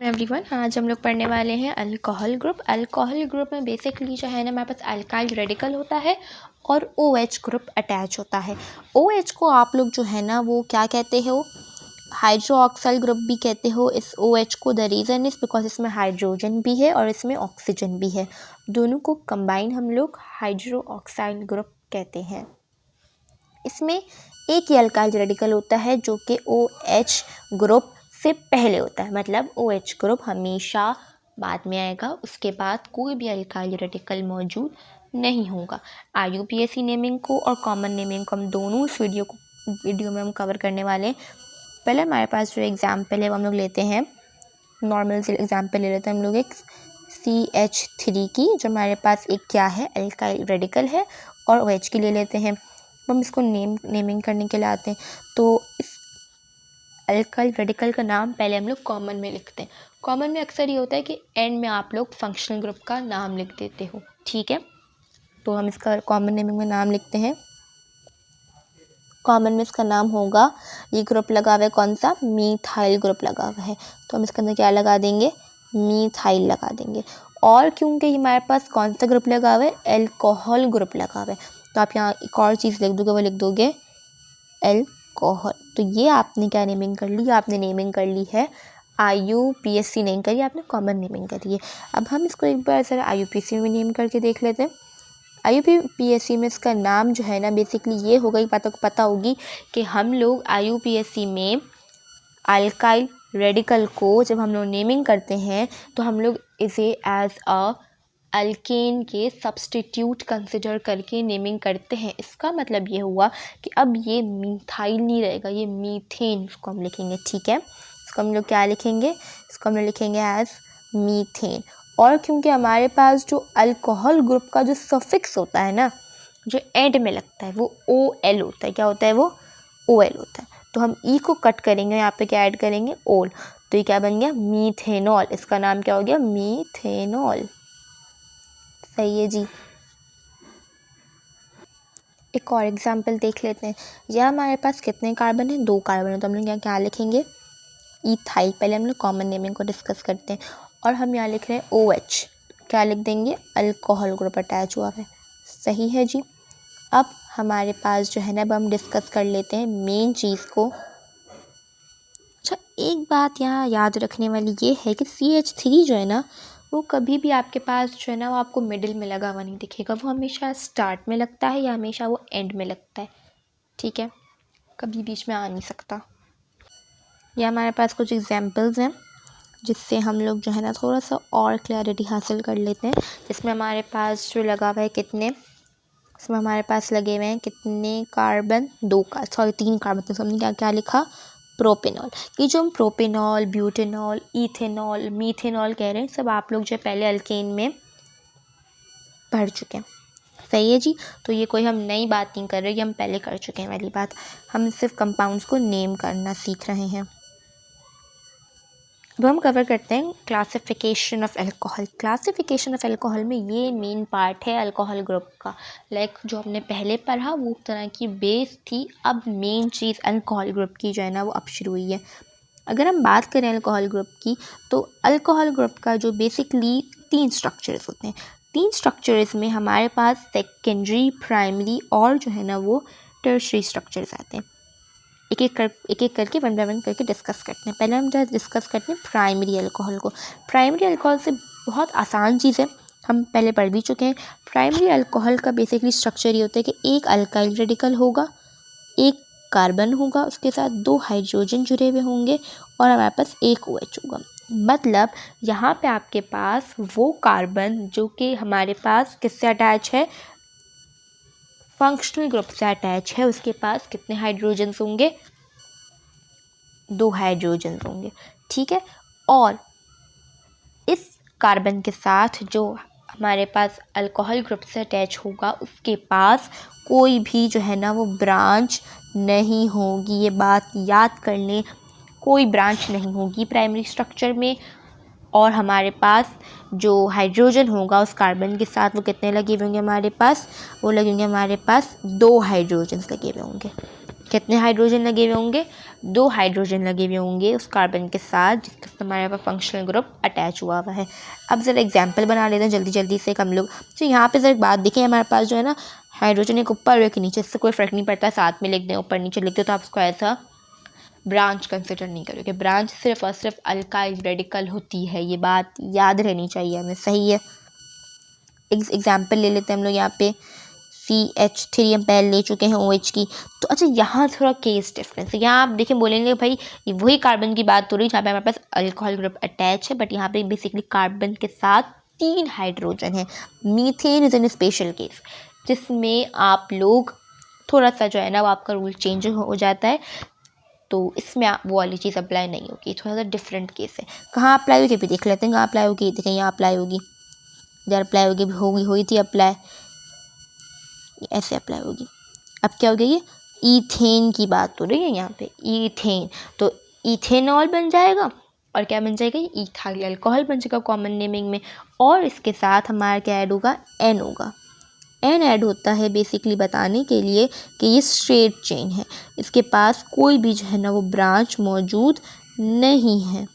Everyone, आज हम लोग पढ़ने वाले हैं अल्कोहल ग्रुप। अल्कोहल ग्रुप में बेसिकली जो है ना हमारे पास अल्काइल रेडिकल होता है और OH ग्रुप अटैच होता है। OH को आप लोग जो है ना वो क्या कहते हो, हाइड्रोक्साइल ग्रुप भी कहते हो इस OH को। द रीज़न इज़ बिकॉज इसमें हाइड्रोजन भी है और इसमें ऑक्सीजन भी है, दोनों को कंबाइन हम लोग हाइड्रोक्साइल ग्रुप कहते हैं। इसमें एक ही अल्काइल रेडिकल होता है जो कि OH ग्रुप से पहले होता है, मतलब OH ग्रुप हमेशा बाद में आएगा, उसके बाद कोई भी अल्काइल रेडिकल मौजूद नहीं होगा। IUPAC नेमिंग को और कॉमन नेमिंग को हम दोनों इस वीडियो में हम कवर करने वाले हैं। पहले हमारे पास जो एग्जाम्पल है वो हम लोग लेते हैं, नॉर्मल से एग्जाम्पल ले लेते हैं हम लोग एक CH3 की, जो हमारे पास एक क्या है अल्काइल रेडिकल है, और OH की ले लेते हैं। हम इसको नेमिंग करने के लिए आते हैं, तो इस अल्काइल रेडिकल का नाम पहले हम लोग कॉमन में लिखते हैं। कॉमन में अक्सर ये होता है कि एंड में आप लोग फंक्शनल ग्रुप का नाम लिख देते हो, ठीक है। तो हम इसका कॉमन नेमिंग में नाम लिखते हैं। कॉमन में इसका नाम होगा, ये ग्रुप लगा हुआ है कौन सा, मीथाइल ग्रुप लगा हुआ है, तो हम इसके अंदर क्या लगा देंगे, मीथाइल लगा देंगे। और क्योंकि हमारे पास कौन सा ग्रुप लगा हुआ है, अल्कोहल ग्रुप लगा हुआ है, तो आप यहाँ एक और चीज़ लिख दोगे, वो लिख दोगे अल्कोहल। तो ये आपने क्या नेमिंग कर ली, आपने नेमिंग कर ली है IUPAC नहीं करी, आपने कॉमन नेमिंग करी है। अब हम इसको एक बार सर IUPAC में नेम करके देख लेते हैं। IUPAC में इसका नाम जो है ना बेसिकली ये होगा, बातों को पता होगी कि हम लोग IUPAC में अल्काइल रेडिकल को जब हम लोग नेमिंग करते हैं तो हम लोग इसे एज अ अल्केन के सब्स्टिट्यूट कंसिडर करके नेमिंग करते हैं। इसका मतलब ये हुआ कि अब ये मीथाइल नहीं रहेगा, ये मीथेन इसको हम लिखेंगे, ठीक है। इसको हम लोग क्या लिखेंगे, इसको हम लोग लिखेंगे एज मीथेन। और क्योंकि हमारे पास जो अल्कोहल ग्रुप का जो सफिक्स होता है ना, जो एंड में लगता है, वो OL होता है। क्या होता है, वो OL होता है। तो हम ई को कट करेंगे, यहाँ पे क्या ऐड करेंगे, ओल, तो ये क्या बन गया, मीथेनॉल। इसका नाम क्या हो गया, मीथेनॉल। सही है जी। एक और एग्जाम्पल देख लेते हैं। यह हमारे पास कितने कार्बन है, 2 कार्बन है, तो हम लोग यहाँ क्या लिखेंगे, इथाइल। पहले हम लोग कॉमन नेमिंग को डिस्कस करते हैं, और हम यहाँ लिख रहे हैं OH, क्या लिख देंगे, अल्कोहल ग्रुप अटैच हुआ है। सही है जी। अब हमारे पास जो है ना, अब हम डिस्कस कर लेते हैं मेन चीज़ को। अच्छा, एक बात यहाँ याद रखने वाली ये है कि CH3 जो है ना, वो कभी भी आपके पास जो है ना वो आपको मिडिल में लगा हुआ नहीं दिखेगा, वो हमेशा स्टार्ट में लगता है या हमेशा वो एंड में लगता है, ठीक है, कभी बीच में आ नहीं सकता। ये हमारे पास कुछ एग्जांपल्स हैं जिससे हम लोग जो है ना थोड़ा सा और क्लैरिटी हासिल कर लेते हैं। जिसमें हमारे पास जो लगा हुआ है कितने, इसमें हमारे पास लगे हुए हैं कितने कार्बन, 3 कार्बन। तो हमने क्या क्या लिखा, प्रोपेनॉल। ये जो हम प्रोपेनॉल, ब्यूटेनॉल, इथेनॉल, मीथेनॉल कह रहे हैं, सब आप लोग जो पहले अल्केन में पढ़ चुके हैं। सही है जी। तो ये कोई हम नई बात नहीं कर रहे, ये हम पहले कर चुके हैं वाली बात। हम सिर्फ कंपाउंड्स को नेम करना सीख रहे हैं। अब हम कवर करते हैं classification of alcohol. Classification of alcohol में ये मेन पार्ट है अल्कोहल ग्रुप का। जो हमने पहले पढ़ा वो तरह की बेस थी, अब मेन चीज़ अल्कोहल ग्रुप की जो है ना वो अब शुरू हुई है। अगर हम बात करें अल्कोहल ग्रुप की, तो अल्कोहल ग्रुप का जो बेसिकली 3 स्ट्रक्चर्स होते हैं। 3 स्ट्रक्चर्स में हमारे पास सेकेंडरी, प्राइमरी और जो है ना वो टर्शरी स्ट्रक्चर्स आते हैं। एक एक करके वन बाय वन करके डिस्कस करते हैं। पहले हम जो डिस्कस करते हैं प्राइमरी अल्कोहल को। प्राइमरी अल्कोहल से बहुत आसान चीज़ है, हम पहले पढ़ भी चुके हैं। प्राइमरी अल्कोहल का बेसिकली स्ट्रक्चर ये होता है कि एक अल्काइल रेडिकल होगा, एक कार्बन होगा, उसके साथ 2 हाइड्रोजन जुड़े हुए होंगे, और हमारे पास एक OH होगा। मतलब यहाँ पे आपके पास वो कार्बन जो कि हमारे पास किससे अटैच है, फंक्शनल ग्रुप से अटैच है, उसके पास कितने हाइड्रोजन्स होंगे, 2 हाइड्रोजन्स होंगे, ठीक है। और इस कार्बन के साथ जो हमारे पास अल्कोहल ग्रुप से अटैच होगा उसके पास कोई भी जो है ना वो ब्रांच नहीं होगी। ये बात याद कर लें, कोई ब्रांच नहीं होगी प्राइमरी स्ट्रक्चर में। और हमारे पास जो हाइड्रोजन होगा उस कार्बन के साथ वो कितने लगे हुए होंगे हमारे पास, वो लगेंगे हमारे पास 2 हाइड्रोजन्स लगे हुए होंगे। कितने हाइड्रोजन लगे हुए होंगे, 2 हाइड्रोजन लगे हुए होंगे उस कार्बन के साथ जिसके साथ हमारे पास फंक्शनल ग्रुप अटैच हुआ हुआ है। अब ज़रा एग्जांपल बना लेते हैं जल्दी जल्दी से हम लोग। तो यहाँ पे ज़रा एक बात देखिए, हमारे पास जो है ना हाइड्रोजन एक ऊपर और एक नीचे, इससे कोई फ़र्क नहीं पड़ता, साथ में लिख दें ऊपर नीचे लिख दें, तो आप उसको ऐसा ब्रांच कंसिडर नहीं करोगे। ब्रांच सिर्फ और सिर्फ अल्काइल रेडिकल होती है, ये बात याद रहनी चाहिए हमें, सही है। एग्जाम्पल ले लेते हैं हम लोग यहाँ पे CH3 हम पहले ले चुके हैं OH की। तो अच्छा यहाँ थोड़ा केस डिफरेंस है, यहाँ आप देखिए बोलेंगे भाई वही कार्बन की बात हो रही है जहाँ पे हमारे पास अल्कोहल ग्रुप अटैच है, बट यहाँ पे बेसिकली कार्बन के साथ 3 हाइड्रोजन है। Methane is an special case जिसमें आप लोग थोड़ा सा जो है ना वो आपका रूल चेंज हो जाता है, तो इसमें वो वाली चीज़ अप्लाई नहीं होगी, थोड़ा सा डिफरेंट केस है। कहाँ अप्लाई होगी भी देख लेते हैं, कहाँ अप्लाई होगी, देखें यहाँ अप्लाई होगी, इधर अप्लाई होगी, हुई थी अप्लाई, ऐसे अप्लाई होगी। अब क्या हो गया, ये ईथेन की बात हो रही है यहाँ पे, ईथेन, तो इथेनॉल बन जाएगा और क्या बन जाएगा, ये इथाइल अल्कोहल बन जाएगा कॉमन नेमिंग में, और इसके साथ हमारा क्या ऐड होगा, एन होगा। एन ऐड होता है बेसिकली बताने के लिए कि ये स्ट्रेट चेन है, इसके पास कोई भी जो है ना वो ब्रांच मौजूद नहीं है।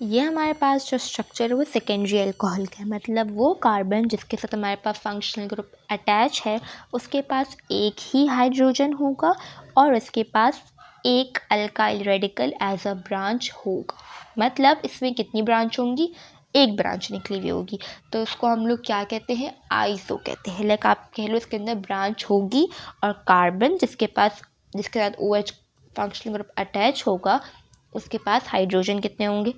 ये हमारे पास जो स्ट्रक्चर है वो सेकेंडरी अल्कोहल का है, मतलब वो कार्बन जिसके साथ हमारे पास फंक्शनल ग्रुप अटैच है उसके पास एक ही हाइड्रोजन होगा और उसके पास एक alkyl radical as a branch होगा। मतलब इसमें कितनी ब्रांच होंगी, एक ब्रांच निकली हुई होगी, तो उसको हम लोग क्या कहते हैं, आइसो कहते हैं। लाइक आप कह लो इसके अंदर ब्रांच होगी और कार्बन जिसके साथ OH फंक्शनल ग्रुप अटैच होगा उसके पास हाइड्रोजन कितने होंगे,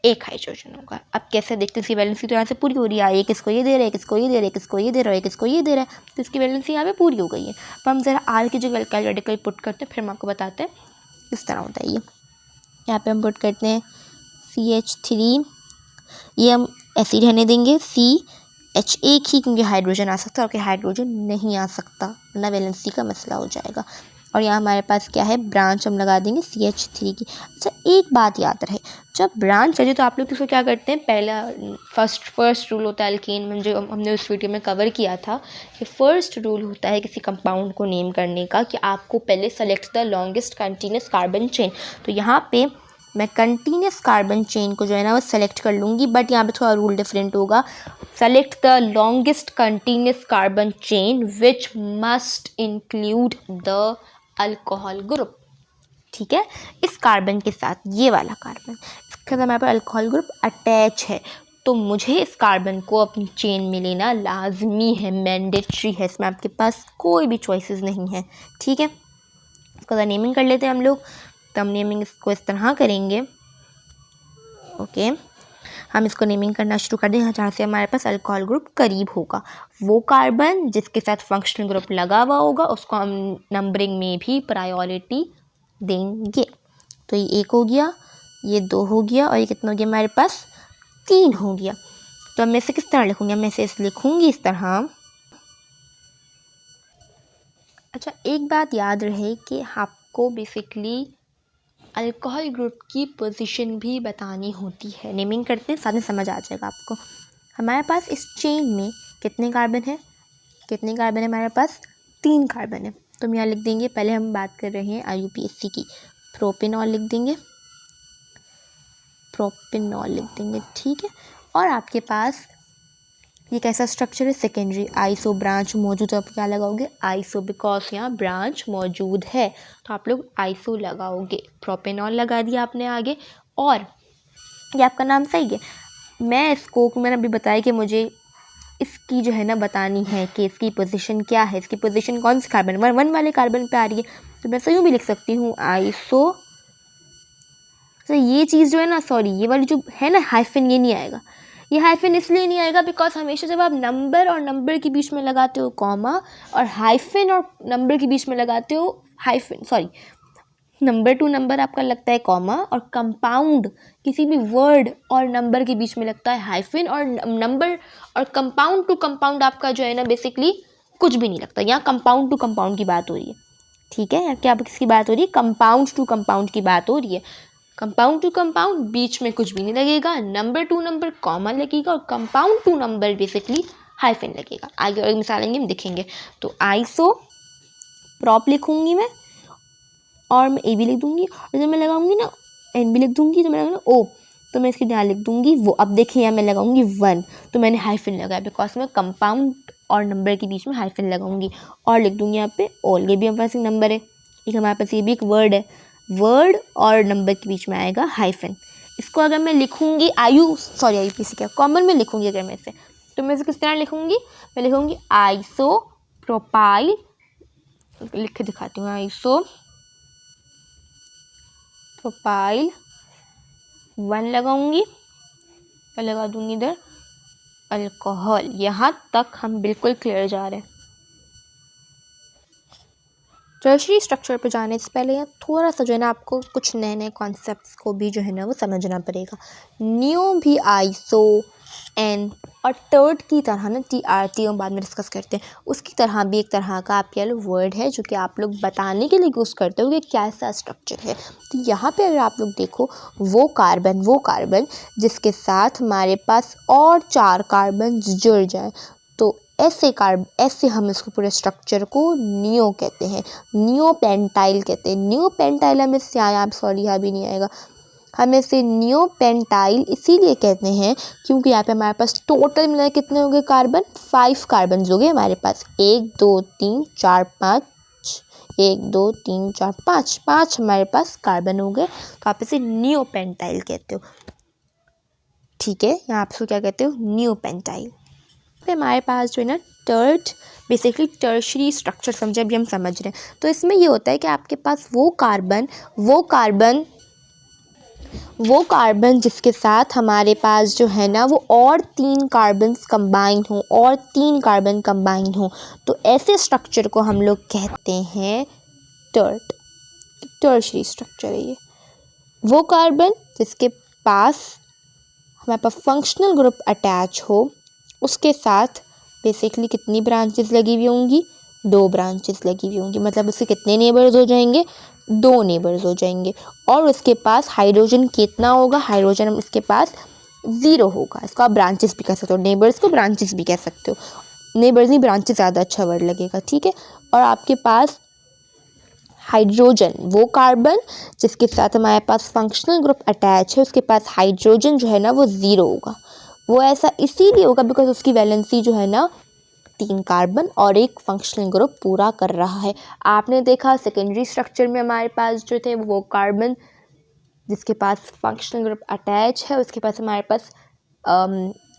एक हाइड्रोजन होगा। अब कैसे देखते हैं, इसकी वैलेंसी तो यहाँ से पूरी हो रही है, एक इसको ये दे रहा है, एक इसको ये दे रहा है, एक इसको ये दे रहा है, एक इसको ये दे रहा है, तो इसकी वैलेंसी यहाँ पे पूरी हो गई है। अब हम ज़रा आर की जगह अल्काइल रेडिकल पुट करते हैं, फिर हम आपको बताते हैं किस तरह होता है ये। यहाँ पे हम पुट करते हैं CH3, ये हम ऐसे ही रहने देंगे, CH एक ही, क्योंकि हाइड्रोजन आ सकता है और हाइड्रोजन नहीं आ सकता वरना वैलेंसी का मसला हो जाएगा। और यहाँ हमारे पास क्या है, ब्रांच हम लगा देंगे CH3 की। अच्छा एक बात याद रहे, जब ब्रांच है तो आप लोग इसको क्या करते हैं, पहला फर्स्ट रूल होता है अल्केन में, जो हमने उस वीडियो में कवर किया था कि फर्स्ट रूल होता है किसी कंपाउंड को नेम करने का कि आपको पहले select the longest continuous carbon chain. तो यहाँ पे मैं कंटिन्यूस कार्बन चेन को जो है ना वो सेलेक्ट कर लूँगी, बट यहाँ पे थोड़ा रूल डिफरेंट होगा, select the longest continuous carbon chain which must include the alcohol group. ठीक है, इस कार्बन के साथ ये वाला कार्बन, इसके साथ हमारे पास अल्कोहल ग्रुप अटैच है, तो मुझे इस कार्बन को अपनी चेन में लेना लाजमी है, मैंडेटरी है, इसमें आपके पास कोई भी चॉइसेस नहीं है। ठीक है, इसको नेमिंग कर लेते हैं हम लोग, तो हम नेमिंग इसको इस तरह करेंगे। ओके, हम इसको नेमिंग करना शुरू कर दें जहाँ से हमारे पास अल्कोहल ग्रुप करीब होगा, वो कार्बन जिसके साथ फंक्शनल ग्रुप लगा हुआ होगा उसको हम नंबरिंग में भी प्रायोरिटी देंगे। तो ये 1 हो गया, ये 2 हो गया और ये कितना हो गया हमारे पास, 3 हो गया। तो मैं इसे किस तरह लिखूँगी, मैं इसे लिखूँगी इस तरह। अच्छा एक बात याद रहे कि आपको बेसिकली अल्कोहल ग्रुप की पोजीशन भी बतानी होती है, नेमिंग करते हैं साथ में समझ आ जाएगा आपको। हमारे पास इस चेन में कितने कार्बन है, हमारे पास 3 कार्बन है, तो हम यहाँ लिख देंगे, पहले हम बात कर रहे हैं IUPAC की, प्रोपेनॉल लिख देंगे, ठीक है। और आपके पास ये कैसा स्ट्रक्चर है, सेकेंडरी आइसो, ब्रांच मौजूद है, आप क्या लगाओगे, आइसो, बिकॉज यहाँ ब्रांच मौजूद है तो आप लोग आइसो लगाओगे, प्रोपेनॉल लगा दिया आपने आगे। और ये आपका नाम सही है, मैं इसको, मैंने अभी बताया कि मुझे इसकी जो है ना बतानी है कि इसकी पोजीशन क्या है, इसकी पोजीशन कौन सी कार्बन 1 वाले कार्बन पे आ रही है, तो मैं सही भी लिख सकती हूँ आइसो। तो ये चीज़ जो है ना, सॉरी ये वाली जो है ना हाइफन, ये नहीं आएगा, ये हाइफन इसलिए नहीं आएगा बिकॉज हमेशा जब आप नंबर और नंबर के बीच में लगाते हो कॉमा और हाइफन और नंबर के बीच में लगाते हो hyphen, sorry number two number आपका लगता है कॉमा, और कंपाउंड किसी भी वर्ड और नंबर के बीच में लगता है हाइफन, और नंबर और कंपाउंड टू कंपाउंड आपका जो है ना बेसिकली कुछ भी नहीं लगता। यहाँ कंपाउंड टू कंपाउंड की बात हो रही है, ठीक है, क्या किसकी बात हो रही है, कंपाउंड टू कंपाउंड की बात हो रही है। कंपाउंड टू कंपाउंड बीच में कुछ भी नहीं लगेगा, नंबर टू नंबर कॉमा लगेगा और compound two number basically hyphen लगेगा। आगे और मिसालेंगे हम दिखेंगे। तो आइसो प्रॉप लिखूंगी मैं और मैं ए भी लिख दूंगी, और जब मैं लगाऊंगी ना एन भी लिख दूंगी, तो मैं लगाऊंगी ओ, तो मैं इसके यहाँ लिख दूंगी वो। अब देखिए यहाँ मैं लगाऊंगी 1, तो मैंने हाइफन लगाया बिकॉज मैं कंपाउंड और नंबर के बीच में हाइफन लगाऊंगी, और लिख दूंगी यहाँ पे ऑल। ये भी हमारे पास एक नंबर है, एक हमारे पास ये भी एक वर्ड है, वर्ड और नंबर के बीच में आएगा हाइफन। इसको अगर मैं लिखूंगी आईयूपीसी क्या कॉमन में लिखूंगी अगर मैं इसे, तो मैं इसे किस तरह लिखूंगी, मैं लिखूंगी आइसो प्रोपाइल, लिख के दिखाती हूँ, आइसो प्रोपाइल 1 लगाऊंगी और लगा दूंगी इधर अल्कोहल। यहाँ तक हम बिल्कुल क्लियर जा रहे हैं। टर्शरी स्ट्रक्चर पे जाने से पहले यहाँ थोड़ा सा जो है ना आपको कुछ नए नए कॉन्सेप्ट्स को भी जो है ना वो समझना पड़ेगा। न्यू भी आइसो एन और टर्ट की तरह ना TRT हम बाद में डिस्कस करते हैं, उसकी तरह भी एक तरह का आपके लिए वर्ड है जो कि आप लोग बताने के लिए यूज़ करते हो कि कैसा स्ट्रक्चर है। तो यहाँ पे अगर आप लोग देखो वो कार्बन जिसके साथ हमारे पास और 4 कार्बन जुड़ जाए, तो ऐसे हम इसको पूरे स्ट्रक्चर को नियो कहते हैं, नियोपेंटाइल कहते हैं। नियोपेंटाइल हमें से आया यहाँ भी नहीं आएगा, हमें से नियोपेंटाइल इसीलिए कहते हैं क्योंकि यहाँ पे हमारे पास टोटल मिला कितने हो गए कार्बन, 5 कार्बन हो गए हमारे पास, 1 2 3 4 5, 1 2 3 4 5, 5 हमारे पास कार्बन हो गए, तो आप इसे नियोपेंटाइल कहते हो। ठीक है, यहाँ आप इसको क्या कहते हो, नियोपेंटाइल। फिर हमारे पास जो है ना टर्ट, बेसिकली टर्शरी स्ट्रक्चर समझे, अभी हम समझ रहे हैं। तो इसमें ये होता है कि आपके पास वो कार्बन जिसके साथ हमारे पास जो है ना वो और 3 कार्बन कंबाइंड हो, तो ऐसे स्ट्रक्चर को हम लोग कहते हैं टर्ट। टर्शरी स्ट्रक्चर है ये। वो कार्बन जिसके पास हमारे पास फंक्शनल ग्रुप अटैच हो, उसके साथ बेसिकली कितनी ब्रांचेस लगी हुई होंगी, 2 ब्रांचेस लगी हुई होंगी, मतलब उसके कितने नेबर्स हो जाएंगे, 2 नेबर्स हो जाएंगे। और उसके पास हाइड्रोजन कितना होगा, हाइड्रोजन इसके पास 0 होगा। इसको आप ब्रांचेस भी कह सकते हो, नेबर्स को ब्रांचेस भी कह सकते हो, नेबर्स नहीं ब्रांचेस ज़्यादा अच्छा वर्ड लगेगा। ठीक है, और आपके पास हाइड्रोजन, वो कार्बन जिसके साथ हमारे पास फंक्शनल ग्रुप अटैच है, उसके पास हाइड्रोजन जो है ना वो 0 होगा। वो ऐसा इसीलिए होगा बिकॉज उसकी वैलेंसी जो है ना 3 कार्बन और एक फंक्शनल ग्रुप पूरा कर रहा है। आपने देखा सेकेंडरी स्ट्रक्चर में हमारे पास जो थे वो कार्बन जिसके पास फंक्शनल ग्रुप अटैच है, उसके पास हमारे पास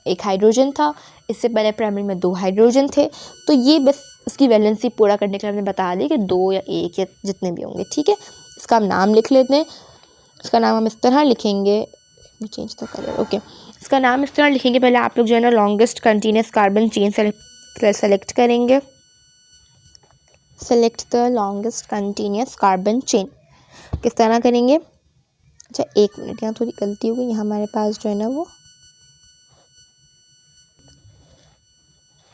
एक हाइड्रोजन था, इससे पहले प्राइमरी में 2 हाइड्रोजन थे। तो ये बस उसकी वैलेंसी पूरा करने के लिए हमने बता दी कि 2 या 1 या जितने भी होंगे। ठीक है, इसका हम नाम लिख लेते हैं। इसका नाम हम इस तरह लिखेंगे, चेंज द कलर, ओके। इसका नाम इस तरह लिखेंगे, पहले आप लोग जो है ना longest continuous carbon chain select करेंगे। Select the longest continuous carbon chain, किस तरह करेंगे, अच्छा 1 मिनट, यहाँ थोड़ी गलती हो गई, यहाँ हमारे पास जो है ना वो,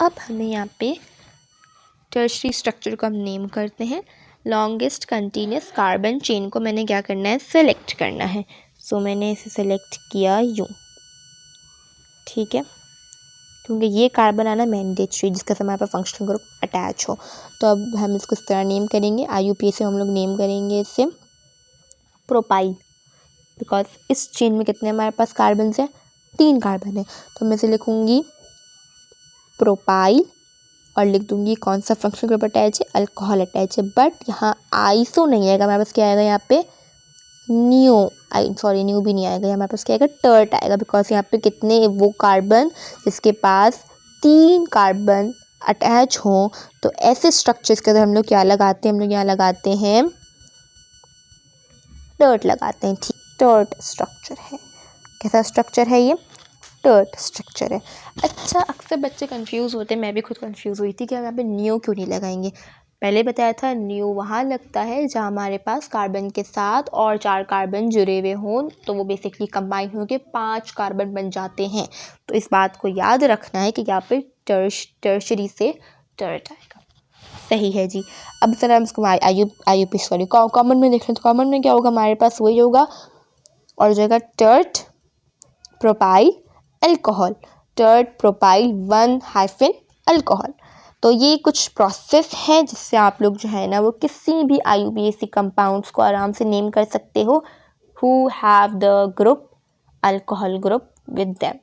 अब हमें यहाँ पे टर्शरी स्ट्रक्चर को हम नेम करते हैं। लॉन्गेस्ट कंटिन्यूस कार्बन चेन को मैंने क्या करना है, सेलेक्ट करना है। सो मैंने इसे सेलेक्ट किया यूँ। ठीक है, क्योंकि ये कार्बन आना मैंडेटरी जिसका से हमारे पास फंक्शनल ग्रुप अटैच हो। तो अब हम इसको इस तरह नेम करेंगे, IUPAC से हम लोग नेम करेंगे इसे प्रोपाइल, बिकॉज इस चेन में कितने हमारे पास कार्बन है, 3 कार्बन है। तो मैं इसे लिखूँगी प्रोपाइल और लिख दूंगी कौन सा फंक्शनल ग्रुप अटैच है, अल्कोहल अटैच है। बट यहाँ आइसो नहीं आएगा हमारे पास, क्या आएगा यहाँ पे, न्यू भी नहीं आएगा, हमारे पास क्या आएगा, टर्ट आएगा, बिकॉज यहाँ पे कितने वो कार्बन जिसके पास 3 कार्बन अटैच हो। तो ऐसे स्ट्रक्चर्स के अंदर हम लोग क्या लगाते हैं, हम लोग यहाँ लगाते हैं टर्ट लगाते हैं। ठीक, टर्ट स्ट्रक्चर है। कैसा स्ट्रक्चर है ये, टर्ट स्ट्रक्चर है। अच्छा, अक्सर बच्चे कंफ्यूज होते हैं, मैं भी खुद कंफ्यूज हुई थी कि हम यहाँ पे न्यू क्यों नहीं लगाएंगे। पहले बताया था न्यू वहाँ लगता है जहाँ हमारे पास कार्बन के साथ और 4 कार्बन जुड़े हुए हों, तो वो बेसिकली कंबाइन होकर 5 कार्बन बन जाते हैं। तो इस बात को याद रखना है कि यहाँ पे टर्शरी से टर्ट आएगा। सही है जी। अब सर हम इसको कॉमन में देख लें, तो कॉमन में क्या होगा, हमारे पास वही होगा और जाएगा tert propyl alcohol, tert propyl 1 hyphen alcohol. तो ये कुछ प्रोसेस है जिससे आप लोग जो है ना वो किसी भी IUPAC कंपाउंड्स को आराम से नेम कर सकते हो who have the group alcohol group with them.